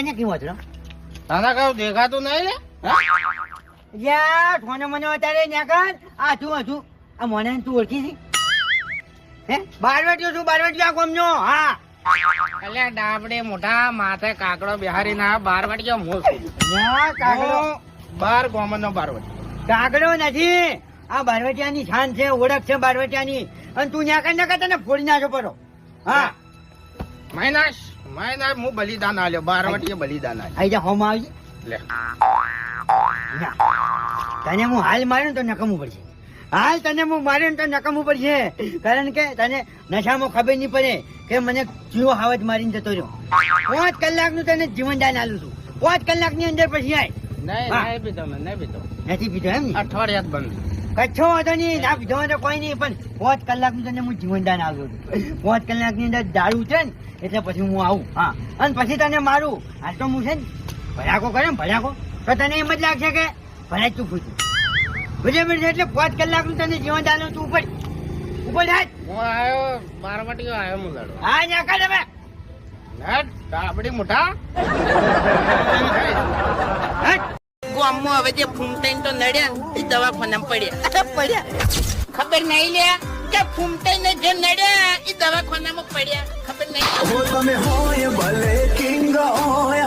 કને કેવો હતો તને કહું દેખાતું નહીં લે યાર ફોને મને અત્યારે ન્યા આ તું હતું આ મને તું ઓળખી છે હે બારવટીયો છું બારવટીયો આ કોમનો હા એટલે ડાબડે મોઢા માથે કાકડો બિહારી ના બારવટીયો મોસ ન્યા કાગડો બાર ગોમનો બારવટી કાગડો નથી આ બારવટિયાની શાન છે ઓળખ છે બારવટિયાની અને તું ન્યા કને તને ફોડી નાખો પડો હા મહિનાશ હું બલિદાન આલ્યો બારવટીએ બલિદાન આલ્યો આઈ જા હોમ આવી લે ના. તને હું હાલ માર્યું તો નકમવું પડશે હાલ તને હું માર્યું તો નકમવું પડશે કારણ કે તને નશામાં ખબર નહીં પડે કે મને જીવો હાવજ મારીને જતો રહ્યો 5 કલાકનું તને જીવનદાન આલું છું 5 કલાકની અંદર પછી આય નહીં પીધો મેં નહીં પીધો નથી પીધો એમ ને અઠવાડિયા જ બંધ કચ્છો વાંધો નહીં ના પીધો હોય તો કોઈ નહીં પણ 5 કલાકનું તને હું જીવનદાન આલું છું 5 કલાકની અંદર દારૂ છે ને એટલે પછી હું આવું હા અને પછી તને મારું આ તો હું છે ને ભડાકો કરે ને ભડાકો તો તને એમ જ લાગશે કે ભલે તું પૂછું બરાબર છે એટલે 5 કલાકનું તને જીવનદાન તું ઉપર થાય હું આવ્યો બારવટીયો આવ્યો હું લડવા હા ન્યા કાઢ હવે ડાબડી મોઢા ગામમાં હવે જે ફૂમતાઈ તો નડ્યા એ દવાખાનામાં પડ્યા ખબર નહીં લે કે ફૂમતાઈ ને જે નડ્યા એ દવાખાનામાં પડ્યા ખબર નહીં તમે હોય ભલે કિંગ હોય